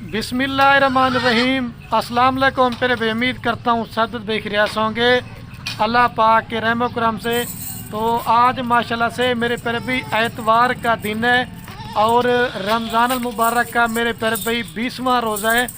बिस्मिल्लाहिर्रहमानिर्रहीम। अस्सलाम वालेकुम। फिर भी उम्मीद करता हूँ सब देख रहे होंगे अल्लाह पाक के रहम करम से। तो आज माशाल्लाह से मेरे प्यारे भाई एतवार का दिन है और रमज़ान अल मुबारक का मेरे प्यारे भाई 20वां रोज़ा है।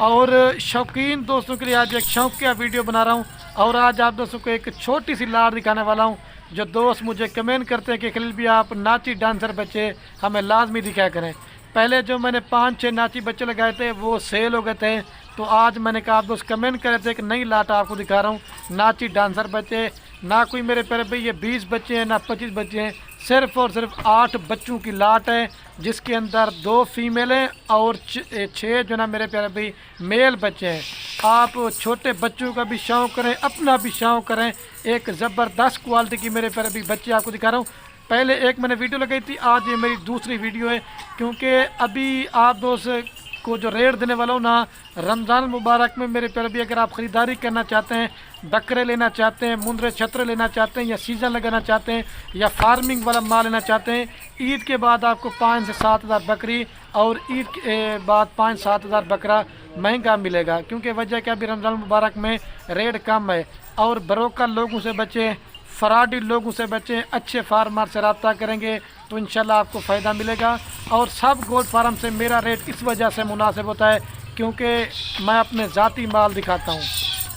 और शौकीन दोस्तों के लिए आज एक शौकिया वीडियो बना रहा हूँ और आज आप दोस्तों को एक छोटी सी लाड़ दिखाने वाला हूँ। जो दोस्त मुझे कमेंट करते हैं कि खलील भी आप नाची डांसर बच्चे हमें लाजमी दिखाया करें। पहले जो मैंने 5-6 नाची बच्चे लगाए थे वो सेल हो गए थे, तो आज मैंने कहा आप दोस्त कमेंट करे थे कि नई लाट आपको दिखा रहा हूँ नाची डांसर बच्चे। ना कोई मेरे प्यारे भाई ये 20 बच्चे हैं ना 25 बच्चे हैं, सिर्फ और सिर्फ 8 बच्चों की लाट है जिसके अंदर 2 फीमेल हैं और 6 जो ना मेरे प्यारे भाई मेल बच्चे हैं। आप छोटे बच्चों का भी शौक़ करें, अपना भी शौक़ करें। एक ज़बरदस्त क्वालिटी की मेरे प्यारे भाई बच्चे आपको दिखा रहा हूँ। पहले एक मैंने वीडियो लगाई थी, आज ये मेरी दूसरी वीडियो है क्योंकि अभी आप दोस्त को जो रेट देने वाला हूँ ना रमज़ान मुबारक में मेरे प्यारे भी अगर आप ख़रीदारी करना चाहते हैं, बकरे लेना चाहते हैं, मुंदरे छतरे लेना चाहते हैं या सीज़न लगाना चाहते हैं या फार्मिंग वाला माल लेना चाहते हैं, ईद के बाद आपको 5 से 7 हज़ार बकरी और ईद के बाद 5-7 हज़ार बकरा महंगा मिलेगा। क्योंकि वजह क्या अभी रमज़ान मुबारक में रेट कम है। और बरोकर लोगों से बचें, फराडी लोगों से बचें, अच्छे फार्मर से रब्ता करेंगे तो इंशाल्लाह आपको फ़ायदा मिलेगा। और सब गोल्ड फार्म से मेरा रेट इस वजह से मुनासिब होता है क्योंकि मैं अपने ज़ाती माल दिखाता हूँ।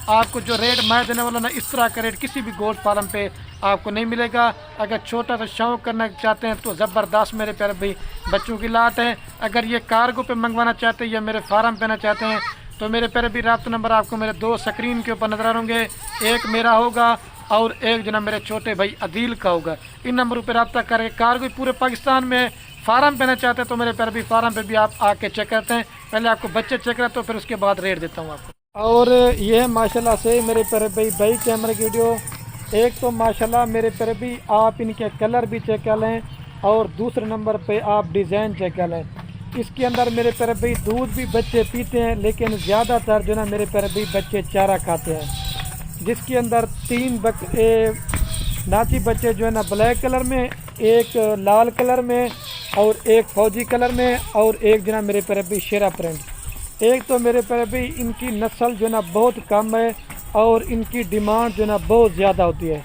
आपको जो रेट मैं देने वाला ना इस तरह का रेट किसी भी गोल्ड फार्म पे आपको नहीं मिलेगा। अगर छोटा सा शौक़ करना चाहते हैं तो ज़बरदस्त मेरे प्यारे भाई बच्चों की लाट है। अगर ये कार्गो पे मंगवाना चाहते हैं या मेरे फार्म पे ना चाहते हैं तो मेरे प्यारे भी रब्ता नंबर आपको मेरे 2 स्क्रीन के ऊपर नज़र होंगे। एक मेरा होगा और एक जना मेरे छोटे भाई अदील का होगा। इन नंबरों पर रब्ता करके कार्गो पूरे पाकिस्तान में फार्म पहना चाहते हैं तो मेरे प्यारे भी फार्म पे भी आप आके चेक करते हैं। पहले आपको बच्चे चेक करते हो फिर उसके बाद रेट देता हूँ आपको। और ये माशाल्लाह से मेरे प्यारे भाई बाई कैमरे की वीडियो। एक तो माशाल्लाह मेरे प्यारे भी आप इनके कलर भी चेक कर लें और दूसरे नंबर पे आप डिज़ाइन चेक कर लें। इसके अंदर मेरे प्यारे भाई दूध भी बच्चे पीते हैं लेकिन ज़्यादातर जो ना मेरे प्यारे भाई बच्चे चारा खाते हैं। जिसके अंदर 3 नाची बच्चे जो है ना ब्लैक कलर में, एक लाल कलर में और एक फौजी कलर में और एक जो ना मेरे प्यारे भाई शेरा प्रिंट। एक तो मेरे प्यारे भाई इनकी नस्ल जो ना बहुत कम है और इनकी डिमांड जो ना बहुत ज़्यादा होती है।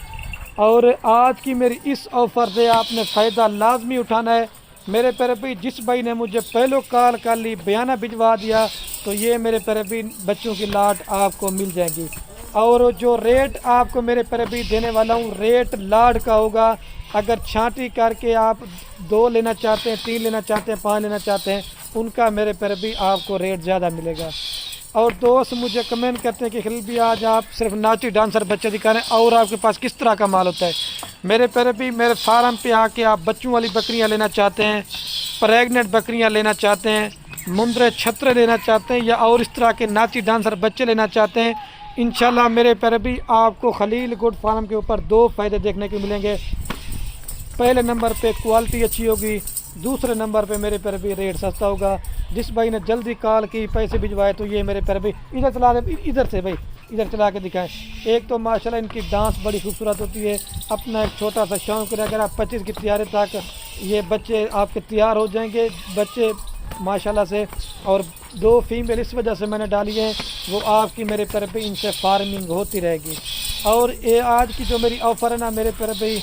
और आज की मेरी इस ऑफ़र से आपने फ़ायदा लाजमी उठाना है। मेरे प्यारे भाई जिस भाई ने मुझे पहले कॉल कर ली, बयाना भिजवा दिया तो ये मेरे प्यारे भाई बच्चों की लाट आपको मिल जाएगी। और जो रेट आपको मेरे प्यारे भाई देने वाला हूँ रेट लाड का होगा। अगर छांटी करके आप 2 लेना चाहते हैं, 3 लेना चाहते हैं, 5 लेना चाहते हैं उनका मेरे प्यारे भाई आपको रेट ज़्यादा मिलेगा। और दोस्त मुझे कमेंट करते हैं कि खलील भी आज आप सिर्फ नाची डांसर बच्चे दिखा रहे हैं और आपके पास किस तरह का माल होता है। मेरे प्यारे भी मेरे फार्म पे आके आप बच्चों वाली बकरियां लेना चाहते हैं, प्रेग्नेंट बकरियां लेना चाहते हैं, मुंदरे छतरे लेना चाहते हैं या और इस तरह के नाची डांसर बच्चे लेना चाहते हैं, इंशाल्लाह मेरे प्यारे भी आपको खलील गुड फार्म के ऊपर 2 फ़ायदे देखने को मिलेंगे। पहले नंबर पे क्वालिटी अच्छी होगी, दूसरे नंबर पे मेरे प्यारे भी रेट सस्ता होगा। जिस भाई ने जल्दी कॉल की पैसे भिजवाए तो ये मेरे प्यारे भाई इधर चला दे, इधर से भाई इधर चला के दिखाएं। एक तो माशाल्लाह इनकी डांस बड़ी खूबसूरत होती है। अपना एक छोटा सा शौक़ करें, अगर आप 25 की तैयारी तक ये बच्चे आपके तैयार हो जाएंगे बच्चे माशाल्लाह से। और 2 फीमेल इस वजह से मैंने डाली है वो आपकी मेरे प्यारे भाई इनसे फार्मिंग होती रहेगी। और ये आज की जो मेरी ऑफ़र है ना मेरे प्यारे भाई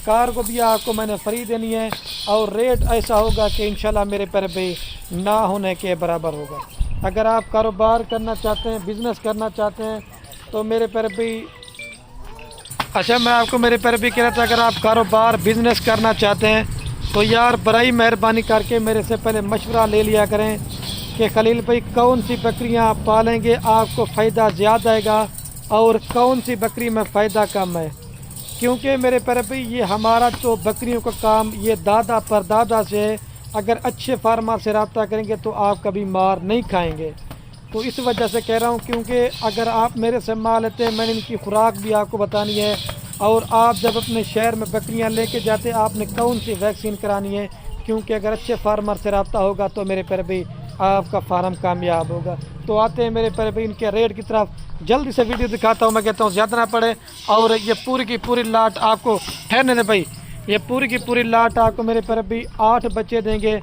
कार को भी आपको मैंने फ्री देनी है और रेट ऐसा होगा कि इंशाल्लाह मेरे प्यारे भाई ना होने के बराबर होगा। अगर आप कारोबार करना चाहते हैं, बिज़नेस करना चाहते हैं तो मेरे प्यारे भाई अच्छा मैं आपको मेरे प्यारे भाई कह रहा था अगर आप कारोबार बिज़नेस करना चाहते हैं तो यार बड़ी मेहरबानी करके मेरे से पहले मशवरा ले लिया करें कि खलील भाई कौन सी बकरियां आप पालेंगे आपको फ़ायदा ज़्यादा आएगा और कौन सी बकरी में फ़ायदा कम है। क्योंकि मेरे प्यारे भाई ये हमारा तो बकरियों का काम ये दादा परदादा से है। अगर अच्छे फार्मर से रब्ता करेंगे तो आप कभी मार नहीं खाएंगे। तो इस वजह से कह रहा हूँ क्योंकि अगर आप मेरे से माल लेते हैं मैंने इनकी खुराक भी आपको बतानी है और आप जब अपने शहर में बकरियां लेके जाते हैं आपने कौन सी वैक्सीन करानी है। क्योंकि अगर अच्छे फार्मर से रब्ता होगा तो मेरे प्यारे भाई आपका फार्म कामयाब होगा। तो आते हैं मेरे प्यारे भाई इनके रेट की तरफ। जल्दी से वीडियो दिखाता हूँ, मैं कहता हूँ ज़्यादा ना पड़े। और ये पूरी की पूरी लाट आपको ठहरने दे भाई, ये पूरी की पूरी लाट आपको मेरे प्यारे भाई 8 बच्चे देंगे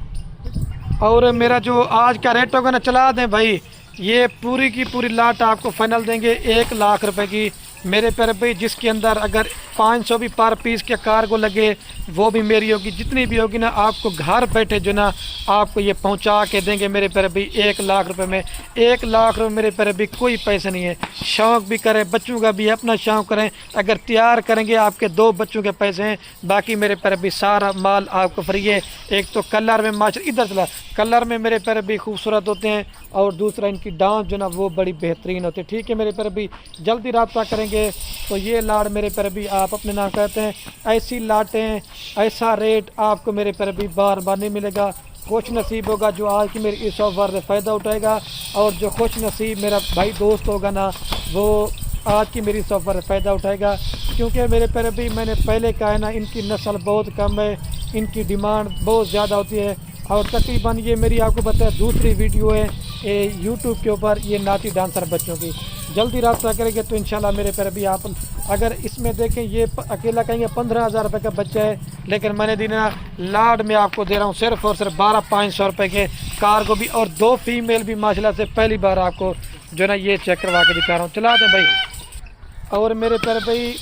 और मेरा जो आज का रेट होगा ना चला दें भाई, ये पूरी की पूरी लाट आपको फाइनल देंगे 1,00,000 रुपए की मेरे प्यारे भाई। जिसके अंदर अगर 500 भी पर पीस के कार्गो लगे वो भी मेरी होगी, जितनी भी होगी ना आपको घर बैठे जो ना आपको ये पहुंचा के देंगे मेरे प्यारे भाई 1,00,000 रुपए में। 1,00,000 रुपए मेरे प्यारे भाई कोई पैसे नहीं है। शौक़ भी करें, बच्चों का भी अपना शौक़ करें, अगर तैयार करेंगे आपके 2 बच्चों के पैसे हैं, बाकी मेरे प्यारे भाई सारा माल आपको फ्री है। एक तो कलर में माशा इधर चला, कलर में मेरे प्यारे भाई खूबसूरत होते हैं, और दूसरा इनकी डांस जो ना वो बड़ी बेहतरीन होती है। ठीक है मेरे प्यारे भाई, जल्दी रब्ता करेंगे तो ये लाड़ मेरे प्यारे भाई आप अपने नाम कहते हैं। ऐसी लाटें, ऐसा रेट आपको मेरे प्यारे भाई बार बार नहीं मिलेगा। खुश नसीब होगा जो आज की मेरी इस ऑफर से फ़ायदा उठाएगा, और जो खुश नसीब मेरा भाई दोस्त होगा ना वो आज की मेरी इस ऑफर से फ़ायदा उठाएगा। क्योंकि मेरे प्यारे भाई मैंने पहले कहा है ना, इनकी नस्ल बहुत कम है, इनकी डिमांड बहुत ज़्यादा होती है। और तकरीबन ये मेरी आपको बताया दूसरी वीडियो है यूट्यूब के ऊपर ये नाती डांसर बच्चों की। जल्दी रब्ता करेंगे तो इंशाल्लाह मेरे प्यारे भी आप अगर इसमें देखें ये अकेला कहेंगे 15,000 रुपये का बच्चा है, लेकिन मैंने दिन लाड में आपको दे रहा हूँ सिर्फ और सिर्फ 12,500 रुपये के कार्गो भी, और 2 फीमेल भी माशाल्लाह से पहली बार आपको जो ना ये चेक करवा के दिखा रहा हूँ। चला दें भाई। और मेरे प्यारे भाई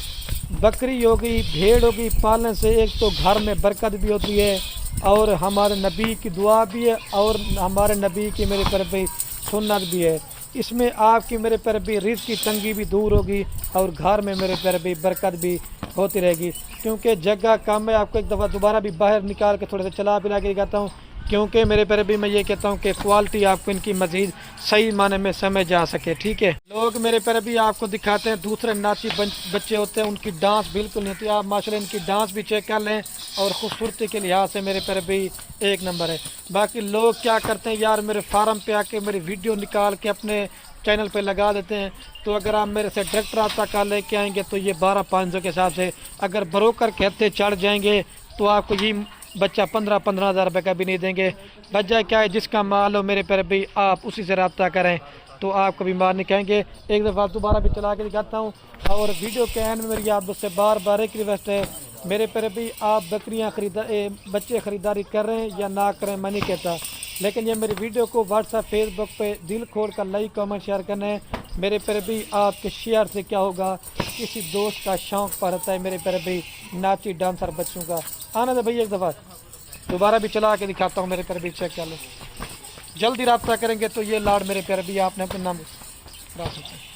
बकरी होगी, भेड़ होगी, पालने से एक तो घर में बरकत भी होती है, और हमारे नबी की दुआ भी है, और हमारे नबी की मेरे प्यारे भाई सुन्नत भी है। इसमें आपकी मेरे प्यारे भाई रिज़्क़ की तंगी भी दूर होगी, और घर में मेरे प्यारे भाई बरकत भी होती रहेगी। क्योंकि जगह कम है, आपको एक दफ़ा दोबारा भी बाहर निकाल के थोड़े से चला पिला के दिखाता हूँ। क्योंकि मेरे प्यारे भी मैं ये कहता हूँ कि क्वालिटी आपको इनकी मज़ीद सही माने में समझ जा सके। ठीक है, लोग मेरे प्यारे भी आपको दिखाते हैं दूसरे नाची बच्चे होते हैं, उनकी डांस बिल्कुल नहीं होती। आप माशाल्लाह इनकी डांस भी चेक कर लें, और खूबसूरती के लिहाज से मेरे प्यारे भी 1 नंबर है। बाकी लोग क्या करते हैं यार, मेरे फार्म पे आके मेरी वीडियो निकाल के अपने चैनल पे लगा देते हैं। तो अगर आप मेरे से डायरेक्ट रब्ता कर लेके आएंगे तो ये 12,500 के हिसाब से, अगर ब्रोकर के हत्थे चढ़ जाएंगे तो आपको ये बच्चा 15,000 रुपये का भी नहीं देंगे। वजह क्या है, जिसका माल हो मेरे प्यारे भाई आप उसी से रब्ता करें तो आप कभी मार नहीं कहेंगे। एक दफ़ा दोबारा भी चला के दिखाता हूँ। और वीडियो के एंड में मेरी आप दोस्तों बार बार एक रिक्वेस्ट है, मेरे प्यारे भाई आप बकरियाँ बच्चे ख़रीदारी कर रहे हैं या ना करें मैं नहीं कहता, लेकिन ये मेरी वीडियो को व्हाट्सएप फेसबुक पे दिल खोल कर लाइक कमेंट शेयर करना है। मेरे प्यारे भाई आपके शेयर से क्या होगा, किसी दोस्त का शौक़ पर रहता है मेरे प्यारे भाई नाची डांसर बच्चों का। आना था भाई एक दफ़ा दोबारा भी चला के दिखाता हूँ मेरे प्यारे भाई, चेक कर लो। जल्दी रब्ता करेंगे तो ये लाड़ मेरे प्यारे भाई आपने अपने नाम रख सकते हैं।